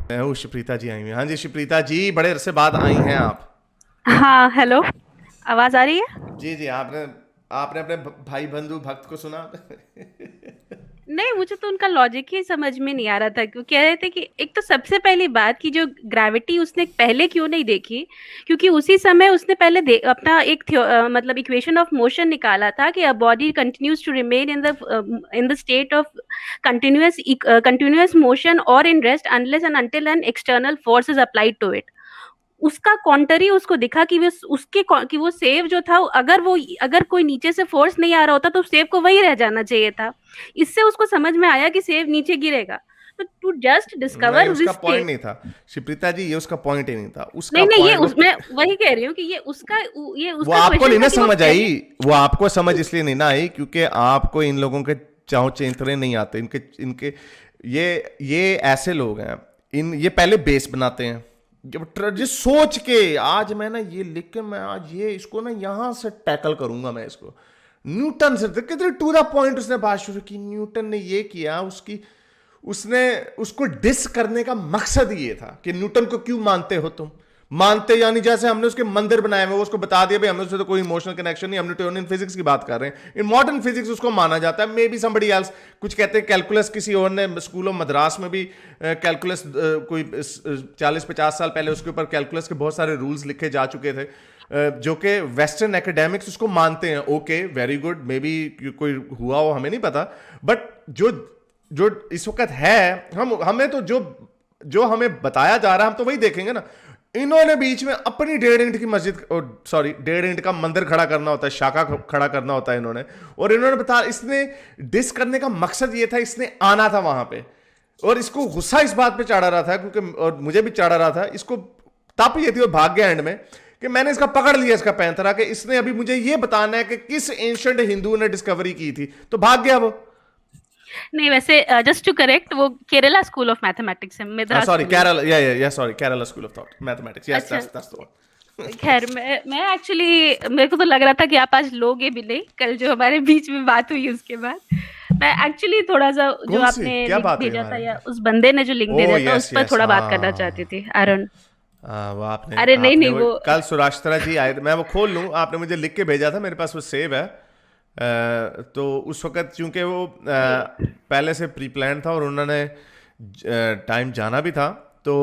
मैं हूँ, शिप्रीता जी आई हुई हैं। हाँ जी शिप्रीता जी, बड़े अरसे बाद आई हैं आप। हाँ, हेलो। आवाज आ रही है? जी जी, आपने आपने अपने भाई बंधु भक्त को सुना? नहीं, मुझे तो उनका लॉजिक ही समझ में नहीं आ रहा था। क्यों कह रहे थे कि एक तो सबसे पहली बात कि जो ग्रेविटी उसने पहले क्यों नहीं देखी, क्योंकि उसी समय उसने पहले अपना एक मतलब इक्वेशन ऑफ मोशन निकाला था कि a body continues to remain in the state of continuous motion और in rest unless and until an external force is applied to it. उसका कॉन्टर ही उसको दिखा कि कि वो सेव जो था, अगर कोई नीचे से फोर्स नहीं आ रहा होता तो सेव को वही रह जाना चाहिए था। इससे उसको समझ में आया कि सेव नीचे गिरेगा। तो टू जस्ट नहीं, डिस्कवर उसका दिस पॉइंट स्टेट। नहीं था शिप्रीता जी, ये उसका पॉइंट ही नहीं था। उसका नहीं नहीं, पॉइंट मैं वही कह रही हूँ कि ये वो उसका आपको क्वेश्चन नहीं था ना कि वो समझ आई। पहले। वो आपको समझ इसलिए नहीं ना आई क्योंकि आपको इन लोगों के चाव चेंतरे नहीं आते। इनके इनके ये ऐसे लोग हैं। ये पहले बेस बनाते हैं। ये सोच के आज मैं ना ये लिख के मैं आज ये इसको ना यहां से टैकल करूंगा मैं इसको। न्यूटन से कितने टू द पॉइंट उसने बात शुरू की। न्यूटन ने ये किया, उसकी उसने उसको डिस करने का मकसद ये था कि न्यूटन को क्यों मानते हो तुम। मानते यानी जैसे हमने उसके मंदिर बनाए हुए, उसको बता दिया भाई हमें उससे तो कोई इमोशनल कनेक्शन नहीं, हम न्यूटोनियन फिजिक्स की बात कर रहे हैं। इन मॉडर्न फिजिक्स उसको माना जाता है, मे बी समबडी एल्स। कुछ कहते हैं कैलकुलस किसी और ने, स्कूल ऑफ मद्रास में भी कैलकुलस कोई 40-50 साल पहले उसके ऊपर कैलकुलस के बहुत सारे रूल्स लिखे जा चुके थे, जो कि वेस्टर्न एकेडमिक्स उसको मानते हैं। Okay, very good, may be कोई हुआ हो, हमें नहीं पता। बट जो जो इस वक्त है, हम हमें तो जो जो हमें बताया जा रहा है हम तो वही देखेंगे ना। इन्होंने बीच में अपनी 1.5 इंच की मस्जिद, सॉरी 1.5 इंच का मंदिर खड़ा करना होता है, शाखा खड़ा करना होता है इन्होंने। और इन्होंने बता, इसने डिस करने का मकसद ये था, इसने आना था वहां पे। और इसको गुस्सा इस बात पे चढ़ा रहा था क्योंकि, और मुझे भी चढ़ा रहा था इसको। तप ये थी और भाग्य एंड में कि मैंने इसका पकड़ लिया, इसका पैंतरा, कि इसने अभी मुझे ये बताना है कि किस एंशंट हिंदू ने डिस्कवरी की थी, तो भाग गया वो। नहीं, वैसे जस्ट टू करेक्ट, वो केरला स्कूल ऑफ मैथमेटिक्स है, मद्रास सॉरी स्कूल नहीं। केरला, या sorry Kerala school of thought mathematics, yes अच्छा। That's the one. खैर, मैं एक्चुअली, मेरे को तो लग रहा था कि आप आज लोगे भी नहीं, कल जो हमारे बीच में बात हुई उसके बाद। मैं एक्चुअली थोड़ा सा जो कौन सी आपने क्या लिंक बात हुई भेजा था, हमारे? या उस बंदे ने जो लिंक ओ भेजा था उस यस पर यस, थोड़ा बात करना चाहती हाँ। थी, अरुण। वो आपने अरे नहीं आपने नहीं, वो वो कल सुराष्ट्रा जी आए, मैं वो खोल लूँ, आपने मुझे लिख के भेजा था, मेरे पास वो सेव है। तो उस वक्त चूंकि वो नहीं पहले से प्री प्लान था और उन्होंने टाइम जाना भी था। तो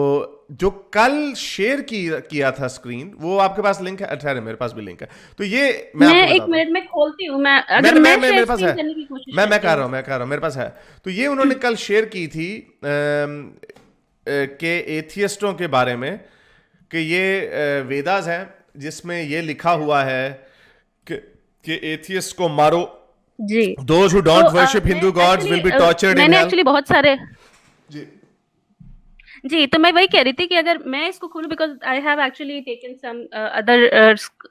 जो कल शेयर किया था स्क्रीन, वो आपके पास लिंक है? अच्छा है, मेरे पास भी लिंक है। तो ये मैं मैं आपको एक बताता हूँ। मिनट में खोलती हूँ, मैं अगर मैं शेयर मेरे पास स्क्रीन है। करने की कोशिश मैं करती कर रहा हूँ। हूँ, मेरे पास है। तो ये उन्होंने कल शेयर की थी के एथियस्टों के बारे में, कि ये वेदास है जिसमें ये लिखा हुआ है कि, एथियस्ट को मारो। जी। दोज हु तो डोंट वर्शिप मैं Hindu gods actually will be tortured in मैंने हेल। एक्चुअली बहुत सारे। जी। जी, तो मैं वही कह रही थी कि अगर मैं इसको खोलूँ, because I have actually taken some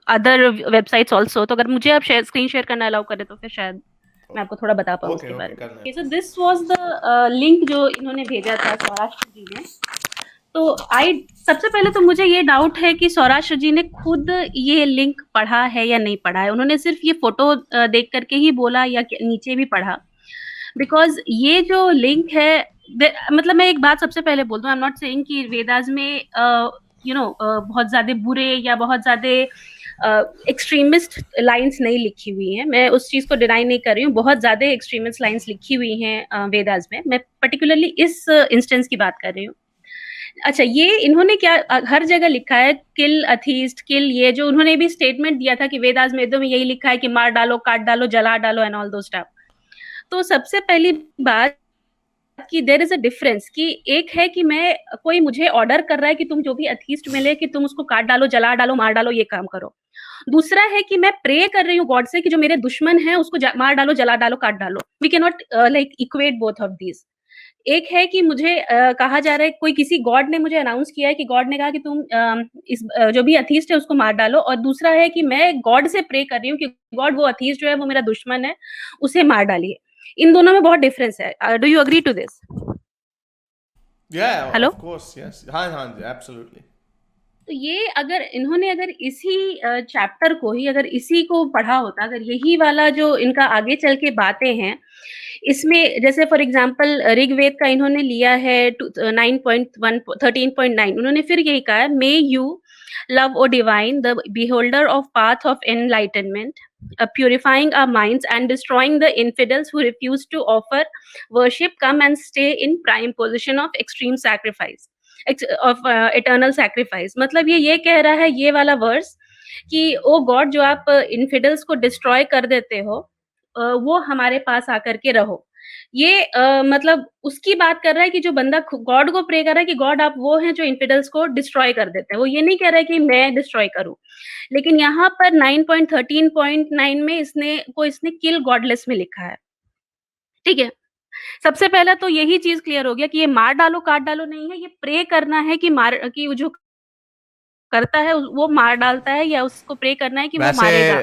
other websites also, तो अगर मुझे आप शेयर स्क्रीन शेयर करना अलाउ करें तो फिर शायद मैं आपको थोड़ा बता पाऊँ ओके उसके ओके, बारे में। करना है। Okay, so this was the link जो इन्होंने भेजा था सौराष्ट्र जी ने। तो आई सबसे पहले तो मुझे ये डाउट है कि सौराष्ट्र जी ने खुद ये लिंक पढ़ा है या नहीं पढ़ा है। उन्होंने सिर्फ ये फोटो देख करके ही बोला या नीचे भी पढ़ा? बिकॉज ये जो लिंक है, मतलब मैं एक बात सबसे पहले बोल दूं, आई एम नॉट सेइंग कि वेदास में बहुत ज्यादा बुरे या बहुत ज्यादा एक्सट्रीमिस्ट लाइंस नहीं लिखी हुई हैं। मैं उस चीज को डिनाई नहीं कर रही हूँ, बहुत ज्यादा एक्सट्रीमिस्ट लाइंस लिखी हुई हैं वेदास में। मैं पर्टिकुलरली इस इंस्टेंस की बात कर रही हूँ। अच्छा, ये इन्होंने क्या हर जगह लिखा है, किल अथीस्ट किल, ये जो उन्होंने भी स्टेटमेंट दिया था कि वेदास में एकदम यही लिखा है कि मार डालो, काट डालो, जला डालो एंड ऑल दो स्टफ। तो सबसे पहली बात कि देर इज अ डिफरेंस, कि एक है कि मैं कोई मुझे ऑर्डर कर रहा है कि तुम जो भी अथीस्ट मिले कि तुम उसको काट डालो, जला डालो, मार डालो, ये काम करो। दूसरा है कि मैं प्रे कर रही हूँ गॉड से कि जो मेरे दुश्मन है उसको मार डालो, जला डालो, काट डालो। We can not like equate both of these. एक है कि मुझे कहा जा रहा है, कोई किसी गॉड ने मुझे अनाउंस किया है कि गॉड ने कहा कि तुम जो भी अथीस्ट है उसको मार डालो। और दूसरा है कि मैं गॉड से प्रे कर रही हूँ कि गॉड, वो अथीस्ट जो है वो मेरा दुश्मन है, उसे मार डालिए। इन दोनों में बहुत डिफरेंस है। Do you agree to this? या हेलो। ऑफ कोर्स, यस, हाँ हाँ जी, एब्सोल्युटली। तो ये अगर इन्होंने अगर इसी चैप्टर को ही अगर इसी को पढ़ा होता, अगर यही वाला जो इनका आगे चल के बातें हैं, इसमें जैसे फॉर एग्जांपल ऋग्वेद का इन्होंने लिया है 9.1 13.9 उन्होंने फिर यही कहा है, may you love O divine the beholder of path of enlightenment purifying our minds and destroying the infidels who refuse to offer worship, come and stay in prime position of extreme sacrifice of eternal sacrifice. मतलब ये कह रहा है ये वाला verse कि ओ God जो आप इनफिडल्स को डिस्ट्रॉय कर देते हो, वो हमारे पास आकर के रहो। ये मतलब उसकी बात कर रहा है कि जो बंदा गॉड को प्रे कर रहा है कि गॉड आप वो हैं जो इनफिडल्स को डिस्ट्रॉय कर देते हैं। वो ये नहीं कह रहा है कि मैं डिस्ट्रॉय करूँ। लेकिन यहाँ पर 9.13.9 में इसने किल गॉडलेस में लिखा है। ठीक है? सबसे पहले तो यही चीज़ क्लियर हो गया कि ये मार डालो, काट डालो नहीं है, ये प्रे करना है कि वो जो करता है वो मार डालता है, या उसको प्रे करना है कि वो वैसे मारेगा।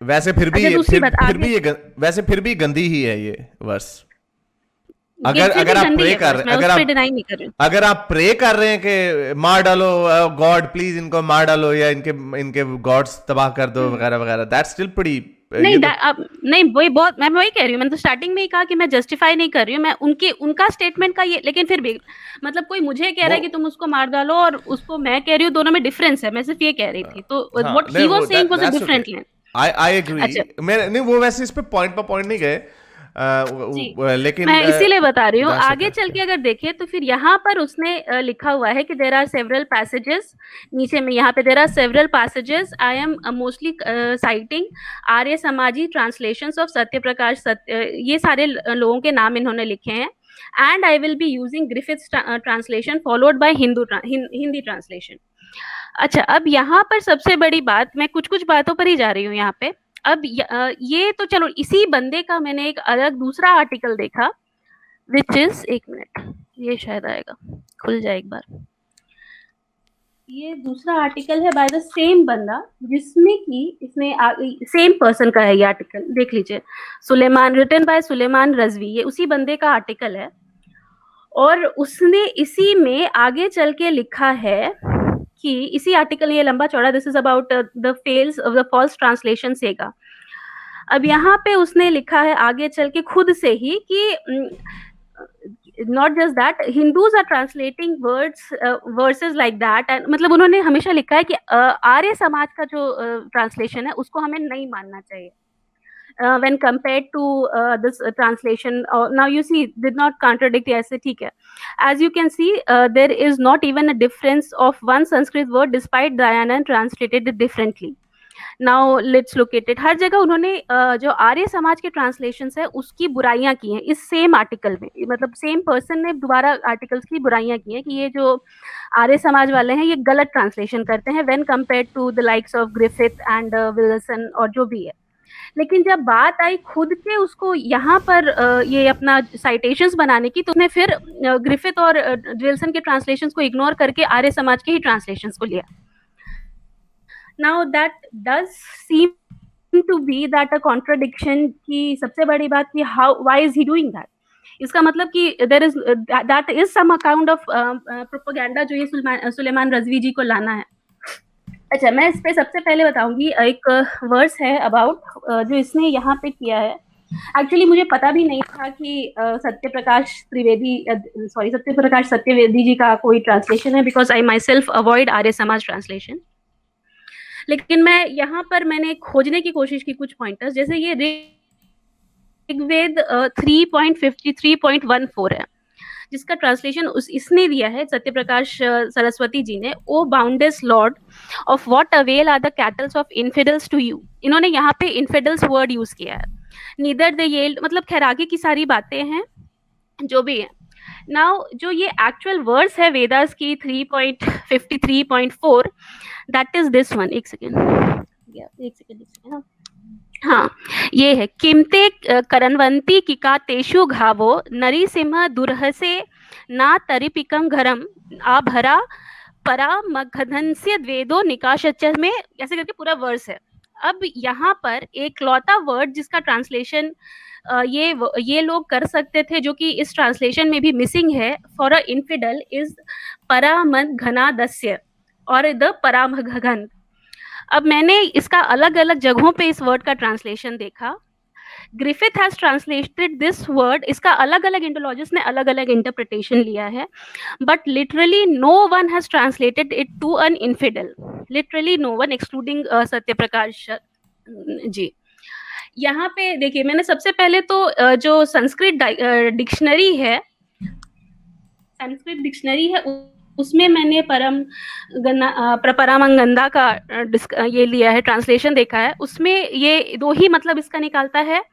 वैसे फिर भी अच्छा, दूसरी बात फिर आगे भी वैसे फिर भी गंदी ही है ये वर्स। ये अगर फिर भी अगर आप गंदी प्रे है कर वर्स, मैं अगर उस पे आप डिनाई नहीं कर रही हूँ। अगर आप प्रे कर रहे हैं कि मार डालो गॉड प्लीज इनको मार डालो, या इनके इनके गॉड्स तबाह कर दो वगैरह वगैरह, दैट्स स्टिल प्रीटी नहीं ये तो नहीं वही बहुत मैं वही कह रही हूँ, मैंने तो स्टार्टिंग में ही कहा कि मैं जस्टिफाई नहीं कर रही हूँ, मैं उनका स्टेटमेंट का ये, लेकिन फिर भी मतलब कोई मुझे कह रहा वो है कि तुम उसको मार डालो और उसको मैं कह रही हूँ, दोनों में डिफरेंस है, मैं सिर्फ ये कह रही थी। तो हाँ व्हाट नहीं ही वो was saying was a that's okay, different line. I agree. अच्छा मैं नहीं वो वैसे इस पे पॉइंट पर पॉइंट नहीं गए, जी, लेकिन मैं इसीलिए बता रही हूँ। दैट्स आगे ओके। चल के अगर देखें तो फिर यहाँ पर उसने लिखा हुआ है कि देयर आर सेवरल पैसेजेस, नीचे में यहाँ पे there are several passages I am mostly citing Arya Samaji translations of Satya Prakash सत्य, ये सारे लोगों के नाम इन्होंने लिखे हैं। And I will be using Griffiths translation followed by Hindi translation. अच्छा, अब यहाँ पर सबसे बड़ी बात, मैं कुछ-कुछ बातों पर ही जा रही हूँ यहाँ पे। अब ये तो चलो इसी बंदे का मैंने एक अलग दूसरा आर्टिकल देखा, व्हिच इज़, 1 मिनट, ये शायद आएगा, खुल जाए एक बार। ये दूसरा आर्टिकल है बाय द सेम बंदा, जिसमें कि इसने सेम पर्सन का है ये आर्टिकल, देख लीजिए। सुलेमान, रिटन बाय सुलेमान रज़वी, ये उसी बंदे का आर्टिकल है। और उसने इसी में आगे चल के लिखा है कि इसी आर्टिकल, ये लंबा चौड़ा, this is about the fails of the false translation सेगा। अब यहाँ पे उसने लिखा है आगे चल के खुद से ही कि not just that Hindus are translating verses like that, and मतलब उन्होंने हमेशा लिखा है कि आर्य समाज का जो ट्रांसलेशन है उसको हमें नहीं मानना चाहिए when compared to this translation. Now you see, did not contradict, ऐसे ठीक है। As you can see, there is not even a difference of one Sanskrit word despite Dayanand translated it differently. Now let's look at it. हर जगह उन्होंने जो आर्य समाज के translations है उसकी बुराइयां की हैं इस सेम आर्टिकल में, मतलब सेम पर्सन ने दोबारा आर्टिकल्स की बुराइयां की हैं कि ये जो आर्य समाज वाले हैं ये गलत ट्रांसलेशन करते हैं when compared to the likes of Griffith and Wilson और जो भी है। लेकिन जब बात आई खुद के उसको यहाँ पर ये अपना साइटेशंस बनाने की, तो उसने फिर ग्रिफिथ और विल्सन के ट्रांसलेशंस को इग्नोर करके आर्य समाज के ही ट्रांसलेशंस को लिया। Now that does seem to be that a contradiction, की सबसे बड़ी बात कि how why is he doing that. इसका मतलब कि there is that is some account of propaganda जो ये सुलेमान रज़वी जी को लाना है। अच्छा, मैं इस पे सबसे पहले बताऊंगी, एक वर्स है अबाउट जो इसने यहाँ पे किया है। एक्चुअली मुझे पता भी नहीं था कि सत्यप्रकाश सत्यवेदी जी का कोई ट्रांसलेशन है, because I myself avoid Arya Samaj translation. लेकिन मैं यहाँ पर मैंने खोजने की कोशिश की कुछ पॉइंटर्स, जैसे ये ऋग्वेद 3.53.14 है, जिसका ट्रांसलेशन इसने दिया है सत्यप्रकाश सरस्वती जी ने। O bounteous lord of what avail are the cattles of infidels to you. इन्होंने यहाँ पे इनफिडल्स वर्ड यूज किया है। नीदर दे येल्ड, मतलब खैर आगे की सारी बातें हैं जो भी है। नाउ जो ये एक्चुअल वर्ड्स है वेदास की 3.53.4, दैट इज दिस वन। एक सेकेंड, हाँ, ये है, किमते करनवंती किका तेषु घावो नरी सिंह दुर्हसे ना तरिपिकम घरम आभरा परा मगधनस्य द्वेदो निकाशच में, ऐसे करके पूरा वर्स है। अब यहाँ पर एक लौता वर्ड जिसका ट्रांसलेशन ये लोग कर सकते थे, जो कि इस ट्रांसलेशन में भी मिसिंग है फॉर अ इनफिडल, इज परामद घनादस्य। और द परामघगन। अब मैंने इसका अलग-अलग जगहों पे इस वर्ड का ट्रांसलेशन देखा। Griffith has translated this word, इसका अलग-अलग इंडोलॉजिस्ट ने अलग-अलग इंटरप्रिटेशन लिया है, but literally no one has translated it to an infidel, literally no one excluding Satyaprakash ji. यहाँ पे देखिए, मैंने सबसे पहले तो जो संस्कृत डिक्शनरी है उसमें मैंने परामंगंदा का ये लिया है, ट्रांसलेशन देखा है। उसमें ये दो ही मतलब इसका निकालता है,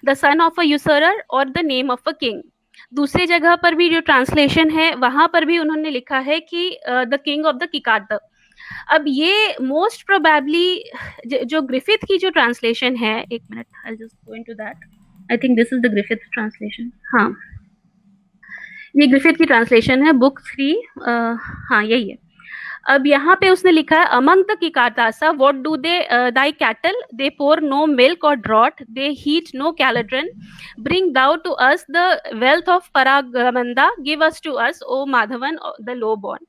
द सन ऑफ अ यूसरर और the name of a king. दूसरी जगह पर भी जो ट्रांसलेशन है वहां पर भी उन्होंने लिखा है कि द किंग ऑफ द किकाट। अब ये मोस्ट प्रोबेबली जो ग्रिफिथ की जो ट्रांसलेशन है, एक minute, I just go into that, I think this is the Griffith translation. हाँ, ये ग्रिफिथ की ट्रांसलेशन है, बुक 3, हाँ यही है। अब यहाँ पे उसने लिखा है, among the Kikatas what do they thy cattle, they pour no milk और draught, they heat no cauldron, bring thou to us the wealth of Paragamanda, give us to us O Madhavan the low born.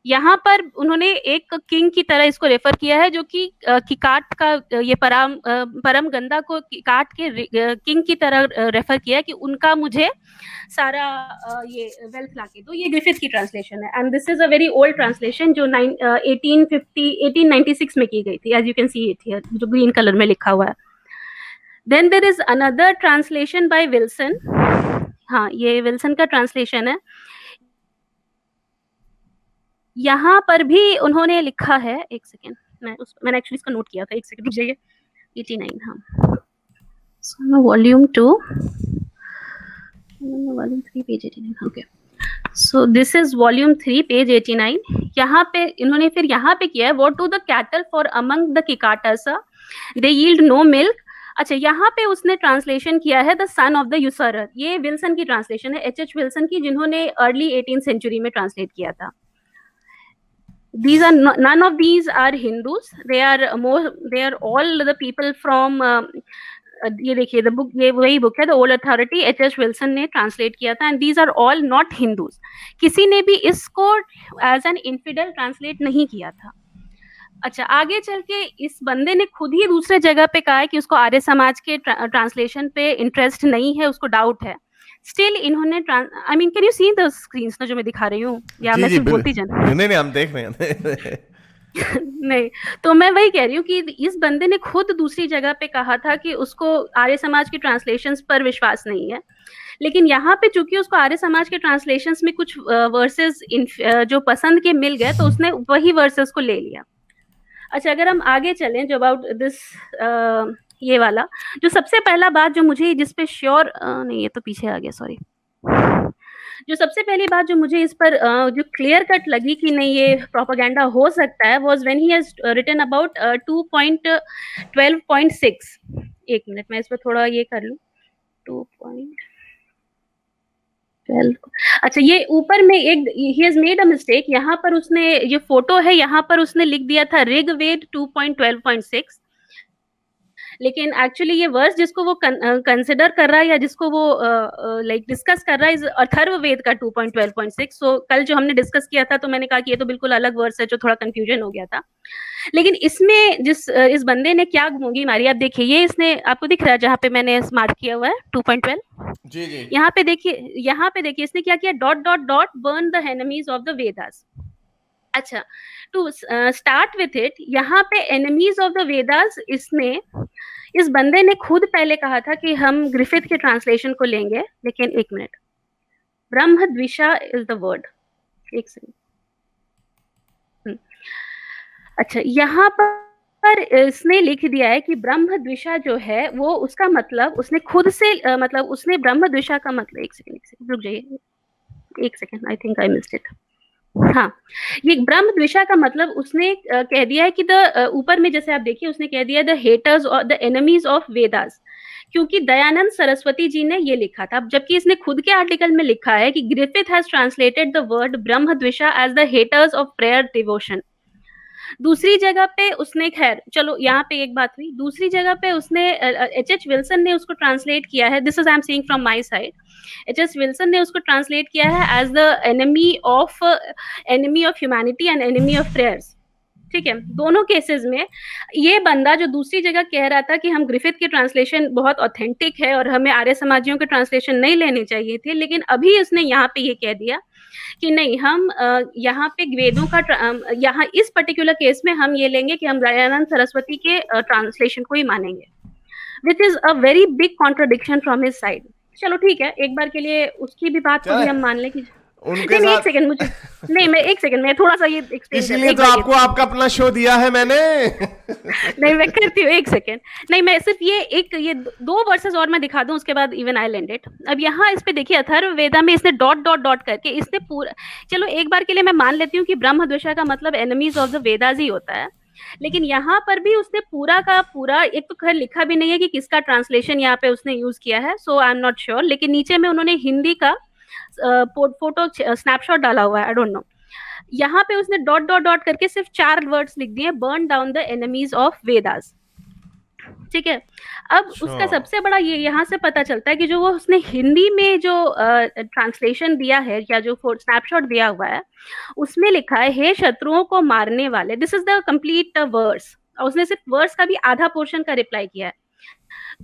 यहाँ पर उन्होंने एक king की तरह इसको refer किया है, जो कि किकाट का ये परम गंदा को किकाट के किंग की तरह रेफर किया है कि उनका मुझे सारा ये वेल्थ लाके दो। ये ग्रिफिथ की ट्रांसलेशन है, and this is a very old translation जो 1896 में की गई थी, as you can see it here, जो ग्रीन कलर में लिखा हुआ है। Then there is another translation by Wilson. हाँ, ये विल्सन का ट्रांसलेशन है। यहाँ पर भी उन्होंने लिखा है, एक सेकेंड, मैंने एक्चुअली इसका नोट किया था, एक सेकेंड रुक जाइए। 89, हाँ, volume 2, volume 3, page 89, okay. So this is volume 3, page 89। यहाँ पे इन्होंने फिर यहाँ पे किया है, what do the cattle for among the Kikatas, they yield no milk. अच्छा, यहाँ पे उसने ट्रांसलेशन किया है the son of the usurer. ये विल्सन की ट्रांसलेशन है, एच विल्सन की, जिन्होंने अर्ली 18th सेंचुरी में ट्रांसलेट किया था। These are none of these are Hindus. They are all the people from ये देखिए, द बुक, ये वही बुक है, the old authority, H Wilson ने ट्रांसलेट किया था, and these are all not Hindus. किसी ने भी इसको एज एन इनफिडल ट्रांसलेट नहीं किया था। अच्छा, आगे चल के इस बंदे ने खुद ही दूसरे जगह पे कहा है कि उसको आर्य समाज के ट्रांसलेशन पे इंटरेस्ट नहीं है, उसको डाउट है। स्टिल इन्होंने I mean, can you see the screens ना जो मैं दिखा रही हूँ, या मैं सिर्फ बोलती जाऊँ? नहीं, हम देख रहे हैं। नहीं, तो मैं वही कह रही हूँ कि इस बंदे ने खुद दूसरी जगह पे कहा था कि उसको आर्य समाज के ट्रांसलेशंस पर विश्वास नहीं है, लेकिन यहाँ पे चूंकि उसको आर्य समाज के ट्रांसलेशंस में कुछ वर्सेस जो पसंद के मिल गए, तो उसने वही वर्सेस को ले लिया। अच्छा, अगर हम आगे चलें, जो अबाउट दिस ये वाला, जो सबसे पहला बात जो मुझे जिस पे श्योर नहीं, ये तो पीछे आ गया, सॉरी। जो सबसे पहली बात जो मुझे इस पर जो क्लियर कट लगी कि नहीं ये प्रोपेगेंडा हो सकता है, was when he has written about 2.12.6। एक मिनट, मैं इस पर थोड़ा ये कर लूं, 2.12। अच्छा, ये ऊपर में एक he has made a mistake, यहाँ पर उसने, ये फोटो है, यहाँ पर उसने लिख दिया था ऋग्वेद 2.12.6, लेकिन एक्चुअली ये वर्स जिसको वो कंसिडर कर रहा है, या जिसको वो लाइक डिस्कस कर रहा है, इज अथर्ववेद का 2.12.6। सो कल जो हमने डिस्कस किया था, तो मैंने कहा कि ये तो बिल्कुल अलग वर्स है, जो थोड़ा कंफ्यूजन हो गया था। लेकिन इसमें इस बंदे ने क्या मूंगी मारी, आप देखिए, ये इसने, आपको दिख रहा है जहाँ पे मैंने मार्क किया हुआ है 2.12, जी जी, यहाँ पे देखिए इसने क्या किया, dot dot dot burn the enemies of the Vedas. अच्छा, टू स्टार्ट विथ इट, यहाँ पे एनिमीज ऑफ द वेदास, इस बंदे ने खुद पहले कहा था कि हम ग्रिफिथ के ट्रांसलेशन को लेंगे, लेकिन एक minute, Brahma द्विषा is the word, एक सेकंड। अच्छा, यहाँ पर इसने लिख दिया है कि ब्रह्म द्विषा जो है, वो उसका मतलब उसने खुद से मतलब उसने ब्रह्म द्विषा का मतलब, एक सेकंड रुक जाइए, एक second, I think I missed it. हाँ, ये ब्रह्म द्विषा का मतलब उसने कह दिया है कि ऊपर में जैसे आप देखिए, उसने कह दिया द हेटर्स और द एनिमीज ऑफ वेदास, क्योंकि दयानंद सरस्वती जी ने ये लिखा था, जबकि इसने खुद के आर्टिकल में लिखा है कि Griffith has translated the word ब्रह्म द्विषा as the haters of prayer devotion. दूसरी जगह पे उसने, खैर चलो यहाँ पे एक बात हुई, दूसरी जगह पे उसने एच विल्सन ने उसको ट्रांसलेट किया है, this is I am saying from my side, H Wilson ने उसको ट्रांसलेट किया है as the enemy of humanity and enemy of prayers. ठीक है, दोनों केसेस में ये बंदा जो दूसरी जगह कह रहा था कि हम ग्रिफिथ की ट्रांसलेशन बहुत ऑथेंटिक है और हमें आर्य समाजियों के ट्रांसलेशन नहीं लेने चाहिए थे, लेकिन अभी उसने यहाँ पे ये कह दिया कि नहीं, हम यहाँ पे वेदों का यहाँ इस पर्टिकुलर केस में हम ये लेंगे कि हम दयानंद सरस्वती के ट्रांसलेशन को ही मानेंगे, which is a very big contradiction from his side. चलो ठीक है, एक बार के लिए उसकी भी बात को भी चले हम मान लें कि उनके नहीं, एक साथ। सेकंड मुझे, नहीं मैं एक सेकंड में थोड़ा सा ये एक्सप्लेन कर, इसीलिए एक तो बार ये आपको आपका अपना शो दिया है मैंने। नहीं मैं करती हूँ, एक सेकेंड, नहीं मैं सिर्फ ये दो वर्सेस और मैं दिखा दूं, उसके बाद इवन आई लैंड इट। अब यहाँ इस पे देखिए, अथर्ववेदा में इसने डॉट डॉट डॉट करके इसने पूरा, चलो एक बार के लिए मैं मान लेती हूँ कि ब्रह्म द्वेषा का मतलब एनिमीज ऑफ द वेदास ही होता है, लेकिन यहाँ पर भी उसने पूरा का पूरा, एक तो खैर लिखा भी नहीं है कि किसका ट्रांसलेशन यहाँ पे उसने यूज किया है, सो आई एम नॉट श्योर, लेकिन नीचे में उन्होंने हिंदी का फोटो स्नैपशॉट डाला हुआ है, आई डोंट नो। यहाँ पे उसने डॉट डॉट डॉट करके सिर्फ 4 वर्ड्स लिख दिए, burn down the enemies of Vedas. ठीक है, अब उसका सबसे बड़ा ये यहाँ से पता चलता है कि जो वो उसने हिंदी में जो ट्रांसलेशन दिया है या जो स्नैपशॉट दिया हुआ है, उसमें लिखा है हे शत्रुओं को मारने वाले, this is the complete verse, और उसने सिर्फ वर्स का भी आधा पोर्शन का रिप्लाई किया है।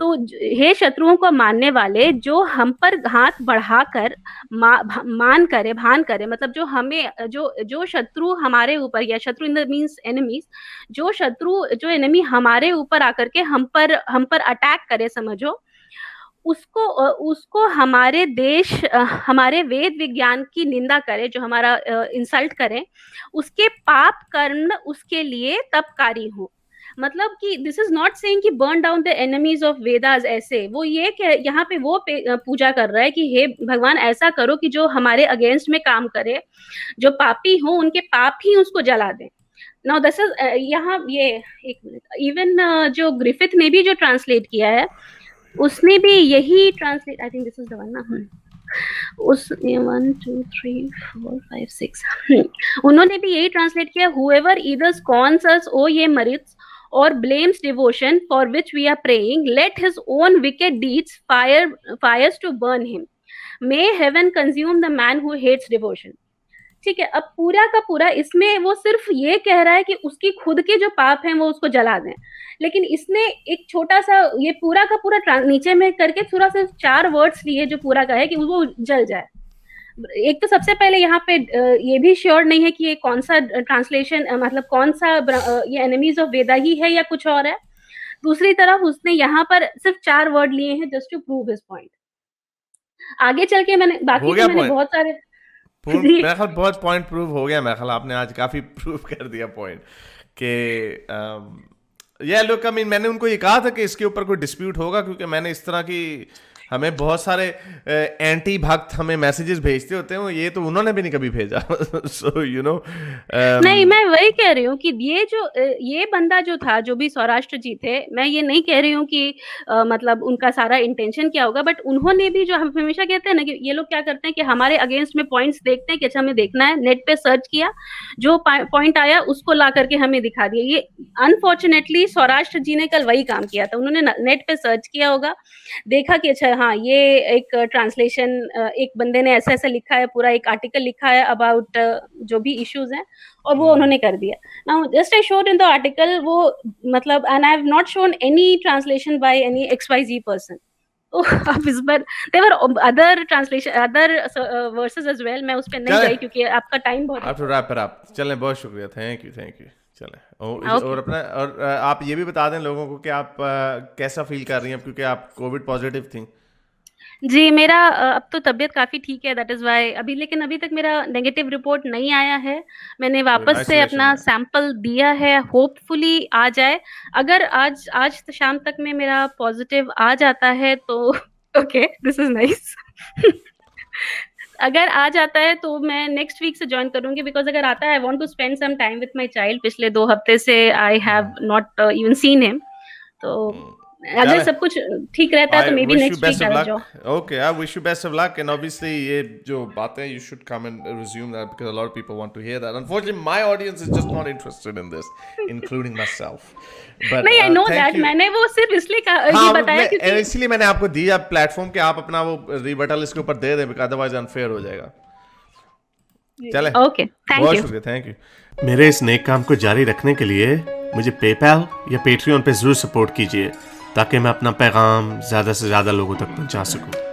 तो हे शत्रुओं को मानने वाले, जो हम पर हाथ बढ़ाकर मान करे, भान करे, मतलब जो हमें जो शत्रु हमारे ऊपर, या शत्रु इन द मीन्स एनिमीज, जो शत्रु जो एनिमी हमारे ऊपर आकर के हम पर अटैक करे, समझो उसको, उसको हमारे देश, हमारे वेद विज्ञान की निंदा करे, जो हमारा इंसल्ट करे, उसके पाप कर्म उसके लिए तपकारी हो। मतलब कि दिस इज नॉट सेइंग कि burn down the enemies of Vedas, ऐसे वो ये यहाँ पे वो पूजा कर रहा है कि हे भगवान ऐसा करो कि जो हमारे अगेंस्ट में काम करे, जो पापी हो उनके पाप ही उसको जला दें। नाउ दिस इज यहाँ ये, एक मिनट, इवन जो ग्रिफिथ ने भी जो ट्रांसलेट किया है, उसने भी यही translate, I think this is the one ना, उस 1 2 3 4 5 6 उन्होंने भी यही ट्रांसलेट किया, whoever either scorns us, ओ ये मरित्स, or blames devotion for which we are praying, let his own wicked deeds fires to burn him. May heaven consume the man who hates devotion. ठीक है, अब पूरा का पूरा इसमें वो सिर्फ ये कह रहा है कि उसकी खुद के जो पाप हैं वो उसको जला दें, लेकिन इसने एक छोटा सा ये पूरा का पूरा नीचे में करके थोड़ा सिर्फ 4 वर्ड्स लिए जो पूरा का है कि वो जल जाए। एक तो सबसे पहले यहाँ पे ये भी श्योर नहीं है कि ये कौन सा ट्रांसलेशन, मतलब कौन सा ये एनिमीज ऑफ वेदा ही है या कुछ और है। दूसरी तरफ उसने यहाँ पर सिर्फ 4 वर्ड लिए हैं just to prove his point. आगे चल के मैंने बाकी तो मैंने बहुत सारे मेरे ख्याल बहुत पॉइंट प्रूव हो गया, मेरे ख्याल आपने आज काफी प्रूव कर दिया पॉइंट कि ये लोग, आई मीन मैंने उनको ये कहा था कि इसके ऊपर कोई डिस्प्यूट होगा, क्योंकि मैंने इस तरह की, हमें बहुत सारे एंटी भक्त हमें मैसेजेस भेजते होते हैं, ये तो उन्होंने भी नहीं कभी भेजा। सो यू नो, नहीं मैं वही कह रही हूँ कि ये जो ये बंदा जो था, जो भी सौराष्ट्र जी थे, मैं ये नहीं कह रही हूँ कि मतलब उनका सारा इंटेंशन क्या होगा, बट उन्होंने भी, जो हम हमेशा कहते हैं ना कि ये लोग क्या करते हैं कि हमारे अगेंस्ट में पॉइंट्स देखते हैं कि अच्छा हमें देखना है, नेट पे सर्च किया, जो पॉइंट आया उसको ला करके हमें दिखा दिया। ये अनफॉर्चुनेटली सौराष्ट्र जी ने कल वही काम किया था, उन्होंने नेट पे सर्च किया होगा, देखा कि अच्छा हाँ ये एक ट्रांसलेशन, एक बंदे ने ऐसा ऐसा लिखा है, पूरा एक आर्टिकल लिखा है अबाउट जो भी इश्यूज हैं, और वो उन्होंने कर दिया। Now just I showed in the article, वो मतलब, and I have not shown any translation by any XYZ person. तो अब इस बार there were other translation, other verses as well, मैं उस पे नहीं गई क्योंकि आपका टाइम बहुत आप रैप पर आप चलें, बहुत शुक्रिया, थैंक यू चलें। और अपना, और आप ये भी बता दें लोगों को कि आप कैसा फील कर रही हैं, क्योंकि आप कोविड पॉजिटिव थी। जी, मेरा अब तो तबीयत काफ़ी ठीक है, दैट इज़ व्हाई अभी, लेकिन अभी तक मेरा नेगेटिव रिपोर्ट नहीं आया है। मैंने वापस से अपना सैंपल दिया है, होपफुली आ जाए। अगर आज आज शाम तक में मेरा पॉजिटिव आ जाता है तो ओके, दिस इज़ नाइस। अगर आ जाता है तो मैं नेक्स्ट वीक से जॉइन करूंगी, बिकॉज अगर आता है I want to spend some time with my child. पिछले 2 हफ्ते से I have not even seen him, तो अगर सब कुछ ठीक रहता है तो maybe wish you next best week of आ luck. जाओ। Okay, I wish you best of luck. And obviously, ये जो बातें you should come and resume that because a lot of people want to hear that. Unfortunately, my audience is just not interested in this, including myself. But नहीं, I know thank that, you. मैंने वो सिर्फ इसलिए हाँ, ये बताया क्योंकि इसलिए मैंने आपको दी आप प्लेटफॉर्म के आप अपना वो रिबटल इसके ऊपर दे दें, अदरवाइज अनफेयर हो जाएगा। चले, ओके, थैंक बहुत यू। शुक्रिया, थैंक यू। मेरे इस नेक काम को जारी रखने के लिए मुझे पेपैल या पेट्रियन पे जरूर सपोर्ट कीजिए ताकि मैं अपना पैगाम ज़्यादा से ज़्यादा लोगों तक पहुंचा सकूं।